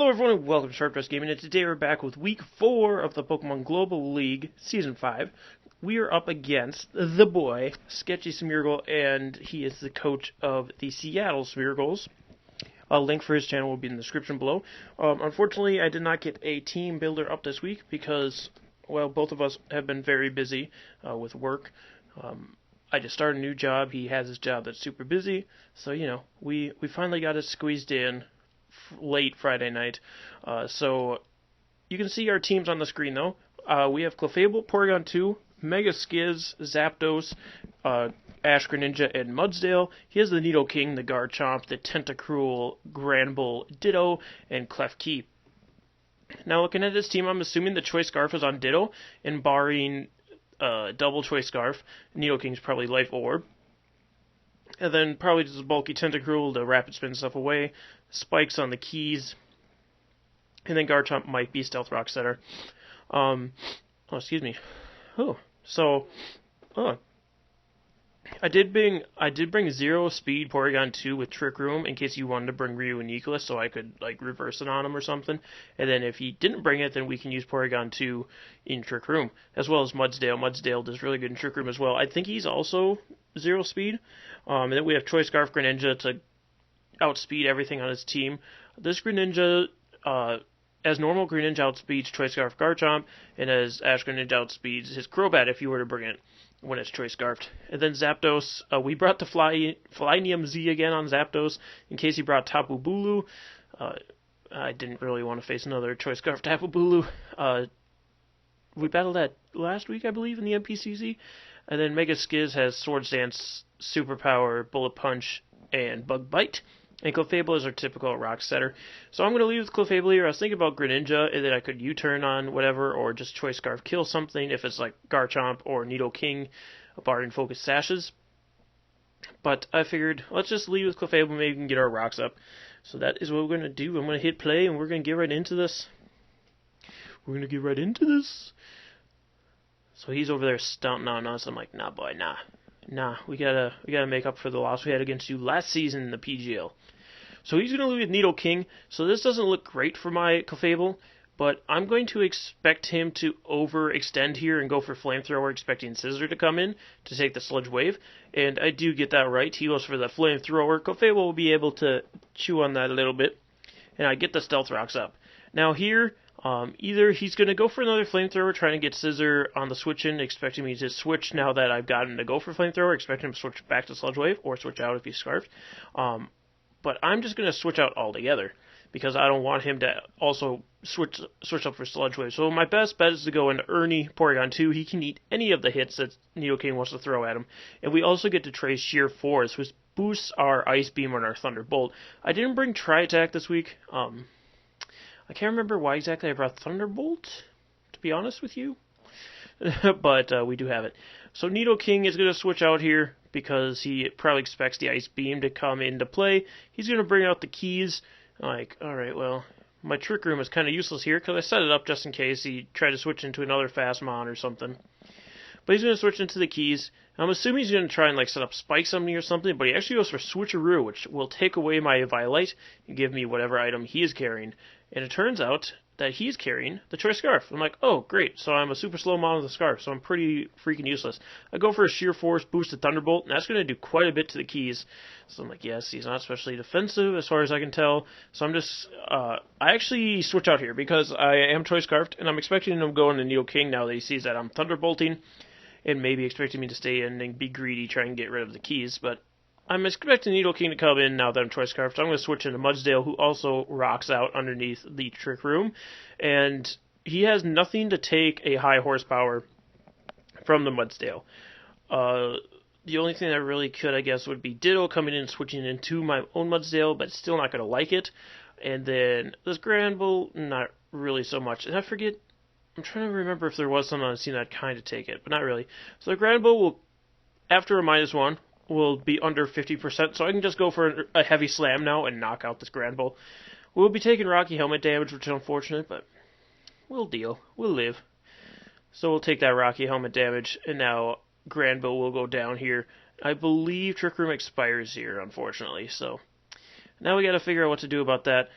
Hello everyone and welcome to Sharp Dress Gaming, and today we're back with Week 4 of the Pokemon Global League Season 5. We are up against the boy, Sketchy Smeargle, and he is the coach of the Seattle Smeargles. A link for his channel will be in the description below. Unfortunately, I did not get a team builder up this week because, well, both of us have been very busy with work. I just started a new job. He has his job that's super busy, so, you know, we finally got it squeezed in late Friday night. So you can see our teams on the screen though. We have Clefable, Porygon 2, Mega Skiz, Zapdos, Ash Greninja, and Mudsdale. He has the Nidoking, the Garchomp, the Tentacruel, Granbull, Ditto, and Klefki. Now looking at this team, I'm assuming the Choice Scarf is on Ditto, and barring double Choice Scarf, Nidoking's probably Life Orb. And then probably just a bulky Tentacruel to rapid spin stuff away. Spikes on the keys. And then Garchomp might be Stealth Rock Setter. Excuse me. I did bring 0 speed Porygon 2 with Trick Room in case you wanted to bring Ryu and Nicholas so I could like reverse it on him or something. And then if he didn't bring it, then we can use Porygon 2 in Trick Room, as well as Mudsdale. Mudsdale does really good in Trick Room as well. I think he's also 0 speed. And then we have Choice Scarf Greninja to outspeed everything on his team. This Greninja, as normal, Greninja outspeeds Choice Scarf Garchomp, and as Ash Greninja outspeeds his Crobat if you were to bring it when it's Choice Scarfed. And then Zapdos, we brought the Flynium Z again on Zapdos in case he brought Tapu Bulu. I didn't really want to face another Choice Scarf Tapu Bulu. We battled that last week, I believe, in the NPCC. And then Mega Skiz has Swords Dance, Superpower, Bullet Punch, and Bug Bite. And Clefable is our typical rock setter. So I'm going to leave with Clefable here. I was thinking about Greninja, and then I could U-turn on whatever, or just Choice Scarf kill something if it's like Garchomp or Nidoking, barring Focus Sashes. But I figured, let's just leave with Clefable, maybe we can get our rocks up. So that is what we're going to do. I'm going to hit play, and we're going to get right into this. So he's over there stomping on us. I'm like, nah, boy, nah. Nah, we gotta make up for the loss we had against you last season in the PGL. So he's gonna leave with Nidoking. So this doesn't look great for my Clefable, but I'm going to expect him to overextend here and go for Flamethrower, expecting Scissor to come in to take the Sludge Wave. And I do get that right. He goes for the Flamethrower. Clefable will be able to chew on that a little bit, and I get the Stealth Rocks up. Now here, either he's going to go for another Flamethrower, trying to get Scissor on the switch-in, expecting me to switch now that I've got him to go for Flamethrower, expecting him to switch back to Sludge Wave, or switch out if he's Scarfed. But I'm just going to switch out altogether, because I don't want him to also switch up for Sludge Wave. So my best bet is to go into Ernie, Porygon 2. He can eat any of the hits that Nidoking wants to throw at him. And we also get to trade Sheer Force, which boosts our Ice Beam and our Thunderbolt. I didn't bring Tri-Attack this week. I can't remember why exactly I brought Thunderbolt, to be honest with you. But we do have it. So Nidoking is going to switch out here because he probably expects the Ice Beam to come into play. He's going to bring out the keys. Like, alright, well, my Trick Room is kind of useless here because I set it up just in case he tried to switch into another Fastmon or something. But he's going to switch into the keys. I'm assuming he's going to try and like set up Spike Summoning or something, but he actually goes for Switcheroo, which will take away my Violite and give me whatever item he is carrying. And it turns out that he's carrying the Choice Scarf. I'm like, oh, great, so I'm a super slow mon with a Scarf, so I'm pretty freaking useless. I go for a Sheer Force, boosted Thunderbolt, and that's going to do quite a bit to the keys. So I'm like, yes, he's not especially defensive as far as I can tell. So I'm just, I actually switch out here because I am Choice Scarfed, and I'm expecting him to go into Nidoking now that he sees that I'm Thunderbolting, and maybe expecting me to stay in and be greedy, try and get rid of the keys, but I'm expecting Nidoking to come in now that I'm Choice Scarfed, so I'm going to switch into Mudsdale, who also rocks out underneath the Trick Room, and he has nothing to take a high horsepower from the Mudsdale. The only thing that really could, I guess, would be Ditto coming in and switching into my own Mudsdale, but still not going to like it. And then this Granbull, not really so much. And I forget, I'm trying to remember if there was someone I've seen that kind of take it, but not really. So the Granbull will, after a -1, will be under 50%, so I can just go for a heavy slam now and knock out this Granbull. We'll be taking Rocky Helmet damage, which is unfortunate, but we'll deal. We'll live. So we'll take that Rocky Helmet damage, and now Granbull will go down here. I believe Trick Room expires here, unfortunately, so now we gotta figure out what to do about that.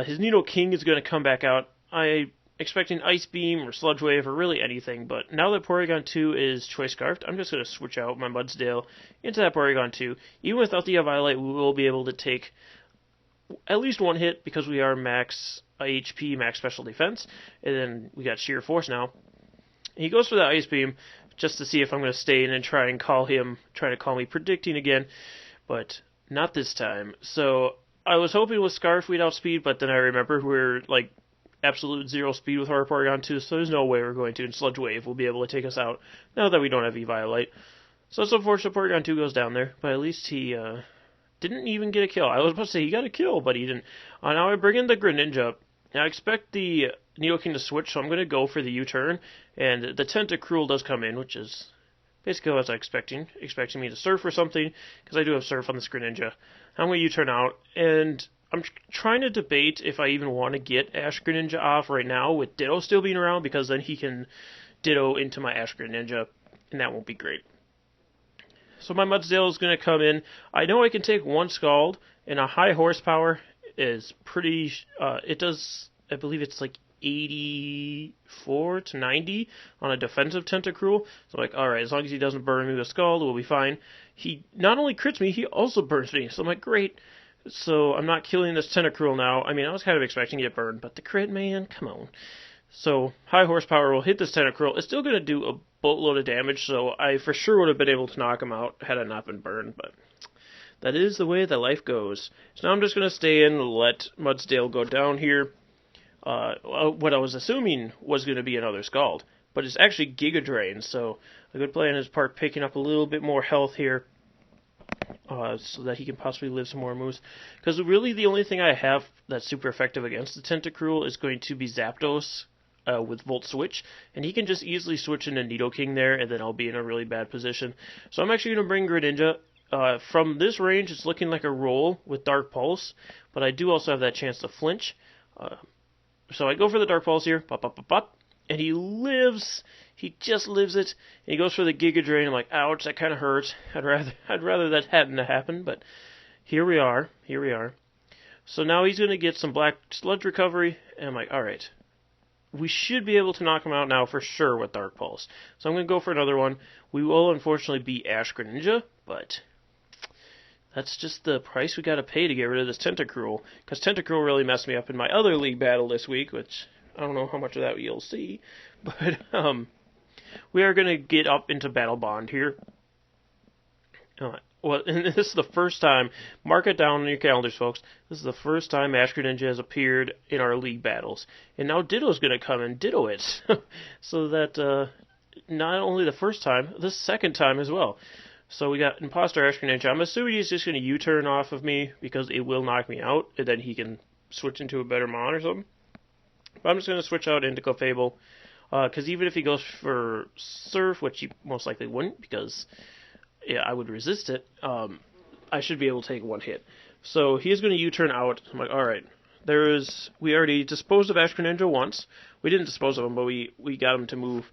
His Nidoking is going to come back out. I expecting Ice Beam or Sludge Wave or really anything, but now that Porygon 2 is Choice Scarfed, I'm just going to switch out my Mudsdale into that Porygon 2. Even without the Violet, we will be able to take at least one hit because we are max HP, max special defense, and then we got Sheer Force now. He goes for that Ice Beam just to see if I'm going to stay in and try to call me predicting again, but not this time. So I was hoping with Scarf we'd outspeed, but then I remembered we're like absolute zero speed with our Porygon 2, so there's no way we're going to, and Sludge Wave will be able to take us out now that we don't have Eviolite. So it's unfortunate Porygon 2 goes down there, but at least he didn't even get a kill. I was about to say he got a kill, but he didn't. Now I bring in the Greninja. Now I expect the Nidoking to switch, so I'm going to go for the U-turn, and the Tentacruel does come in, which is basically what I was expecting me to Surf or something, because I do have Surf on this Greninja. I'm going to U-turn out, and I'm trying to debate if I even want to get Ash Greninja off right now with Ditto still being around, because then he can Ditto into my Ash Greninja, and that won't be great. So my Mudsdale is going to come in. I know I can take one Scald, and a high horsepower is pretty... it does, I believe it's like 84 to 90 on a defensive Tentacruel. So I'm like, alright, as long as he doesn't burn me with Scald, we'll be fine. He not only crits me, he also burns me. So I'm like, great. So I'm not killing this Tentacruel now. I mean, I was kind of expecting to get burned, but the crit, man, come on. So high horsepower will hit this Tentacruel. It's still going to do a boatload of damage, so I for sure would have been able to knock him out had I not been burned, but that is the way that life goes. So now I'm just going to stay in and let Mudsdale go down here. What I was assuming was going to be another Scald, but it's actually Giga Drain, so a good play on his part picking up a little bit more health here. So that he can possibly live some more moves. Because really the only thing I have that's super effective against the Tentacruel is going to be Zapdos with Volt Switch. And he can just easily switch into Nidoking there, and then I'll be in a really bad position. So I'm actually going to bring Greninja. From this range, it's looking like a roll with Dark Pulse, but I do also have that chance to flinch. So I go for the Dark Pulse here, pop, pop, pop, pop, and he lives. He just lives it, and he goes for the Giga Drain. I'm like, ouch, that kind of hurts. I'd rather that hadn't happened, but here we are. So now he's going to get some Black Sludge recovery, and I'm like, alright. We should be able to knock him out now for sure with Dark Pulse. So I'm going to go for another one. We will unfortunately beat Ash Greninja, but that's just the price we got to pay to get rid of this Tentacruel, because Tentacruel really messed me up in my other league battle this week, which I don't know how much of that you'll see, but we are going to get up into Battle Bond here. Well, and this is the first time, mark it down on your calendars, folks, this is the first time Ash Greninja has appeared in our league battles. And now Ditto's going to come and Ditto it, so that not only the first time, the second time as well. So we got Imposter Ash Greninja. I'm assuming he's just going to U-turn off of me, because it will knock me out, and then he can switch into a better mon or something. But I'm just going to switch out into Clefable, because even if he goes for Surf, which he most likely wouldn't, because yeah, I would resist it, I should be able to take one hit. So he is going to U-turn out. I'm like, alright, we already disposed of Ash Greninja once. We didn't dispose of him, but we got him to move,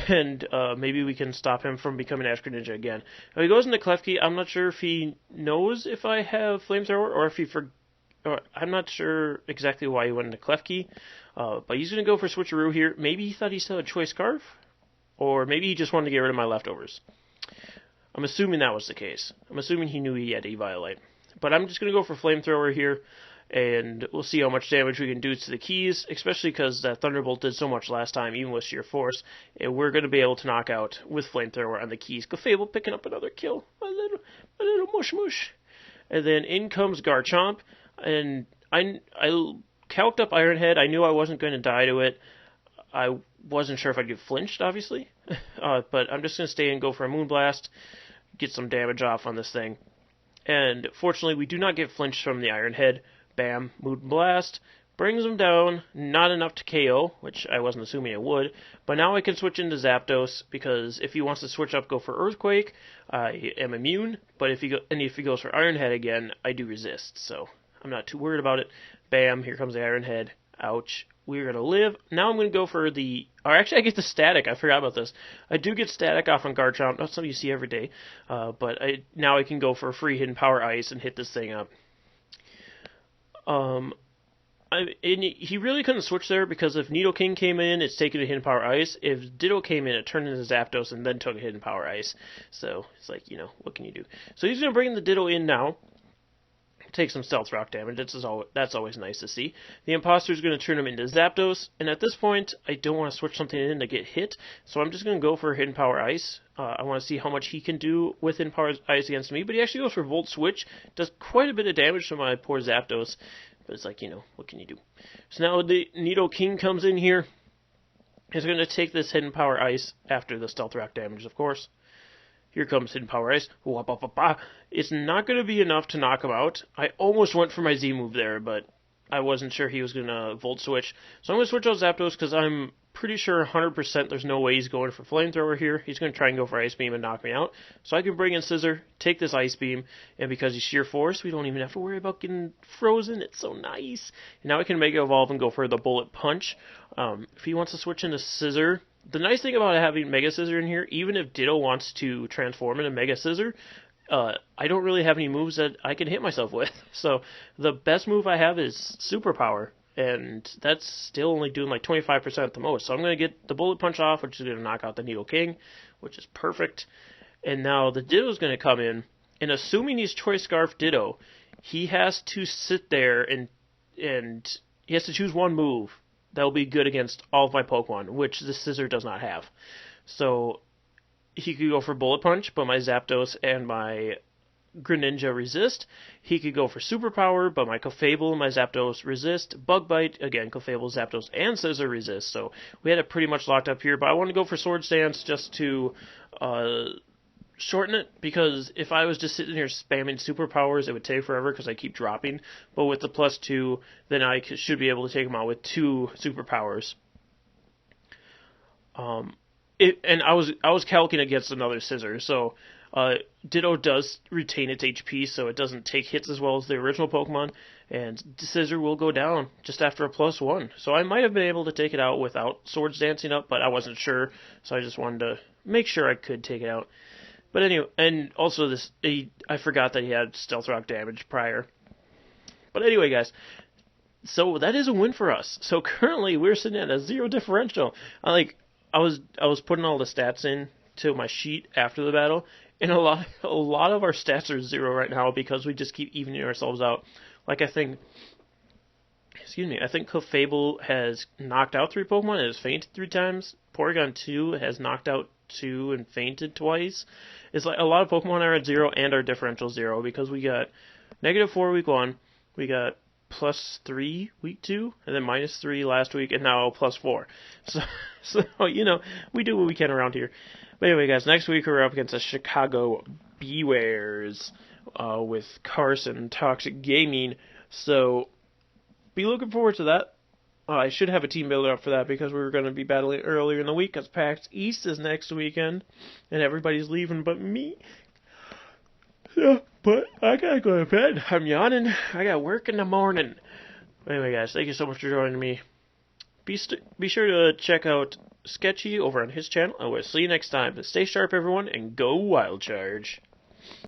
and maybe we can stop him from becoming Ash Greninja again. Now he goes into Klefki. I'm not sure if he knows if I have Flamethrower, or if he I'm not sure exactly why he went into Klefki, but he's going to go for Switcheroo here. Maybe he thought he still had Choice Scarf, or maybe he just wanted to get rid of my leftovers. I'm assuming that was the case. I'm assuming he knew he had Eviolite. But I'm just going to go for Flamethrower here, and we'll see how much damage we can do to the keys, especially because that Thunderbolt did so much last time, even with Sheer Force, and we're going to be able to knock out with Flamethrower on the keys. Clefable picking up another kill. My little mush mush. And then in comes Garchomp, and I calced up Iron Head. I knew I wasn't going to die to it. I wasn't sure if I'd get flinched, obviously, but I'm just going to stay and go for a Moonblast, get some damage off on this thing. And fortunately, we do not get flinched from the Iron Head. Bam, Moonblast, brings him down, not enough to KO, which I wasn't assuming it would, but now I can switch into Zapdos, because if he wants to switch up, go for Earthquake, I am immune, but if he goes for Iron Head again, I do resist, so I'm not too worried about it. Bam, here comes the Iron Head. Ouch. We're going to live. Now I'm going to go for actually I get the Static. I forgot about this. I do get Static off on Garchomp. Not something you see every day. But now I can go for a free Hidden Power Ice and hit this thing up. And he really couldn't switch there because if Nidoking came in, it's taking a Hidden Power Ice. If Ditto came in, it turned into Zapdos and then took a Hidden Power Ice. So it's like, what can you do? So he's going to bring the Ditto in now. Take some Stealth Rock damage. That's always nice to see. The Imposter is going to turn him into Zapdos. And at this point, I don't want to switch something in to get hit. So I'm just going to go for Hidden Power Ice. I want to see how much he can do with Hidden Power Ice against me. But he actually goes for Volt Switch. Does quite a bit of damage to my poor Zapdos. But it's like, what can you do? So now the Nidoking comes in here. He's going to take this Hidden Power Ice after the Stealth Rock damage, of course. Here comes Hidden Power Ice. It's not going to be enough to knock him out. I almost went for my Z move there, but I wasn't sure he was going to Volt Switch. So I'm going to switch out Zapdos because I'm pretty sure 100% there's no way he's going for Flamethrower here. He's going to try and go for Ice Beam and knock me out. So I can bring in Scissor, take this Ice Beam, and because he's Sheer Force, we don't even have to worry about getting frozen. It's so nice. And now I can Mega Evolve and go for the Bullet Punch. If he wants to switch into Scissor, the nice thing about having Mega Scissor in here, even if Ditto wants to transform into Mega Scissor, I don't really have any moves that I can hit myself with. So the best move I have is Superpower. And that's still only doing like 25% at the most. So I'm going to get the Bullet Punch off, which is going to knock out the Nidoking, which is perfect. And now the Ditto is going to come in. And assuming he's Choice Scarf Ditto, he has to sit there and he has to choose one move that will be good against all of my Pokemon, which the Scissor does not have. So he could go for Bullet Punch, but my Zapdos and my Greninja resist. He could go for Superpower, but my Clefable and my Zapdos resist. Bug Bite, again, Clefable, Zapdos, and Scissor resist. So we had it pretty much locked up here, but I want to go for Swords Dance just to shorten it, because if I was just sitting here spamming Superpowers, it would take forever because I keep dropping. But with the +2, then I should be able to take him out with 2 Superpowers. And I was calcing against another Scissor, so Ditto does retain its HP, so it doesn't take hits as well as the original Pokemon, and Scissor will go down just after a +1. So I might have been able to take it out without Swords Dancing up, but I wasn't sure, so I just wanted to make sure I could take it out. But anyway, and also I forgot that he had Stealth Rock damage prior. But anyway, guys, so that is a win for us. So currently we're sitting at a 0 differential. I was putting all the stats in to my sheet after the battle, and a lot of our stats are 0 right now because we just keep evening ourselves out. Like I think Clefable has knocked out 3 Pokemon and has fainted 3 times. Porygon 2 has knocked out 2 and fainted twice. It's like a lot of Pokemon are at 0 and our differential 0 because we got -4 week 1, we got +3 week 2, and then -3 last week, and now +4. So we do what we can around here. But anyway, guys, next week we're up against the Chicago Bewares with Carson Toxic Gaming. So be looking forward to that. I should have a team builder up for that because we were going to be battling earlier in the week because PAX East is next weekend, and everybody's leaving but me. Yeah, but I gotta go to bed. I'm yawning. I got work in the morning. Anyway, guys, thank you so much for joining me. Be sure to check out Sketchy over on his channel. I will see you next time. Stay sharp, everyone, and go Wild Charge.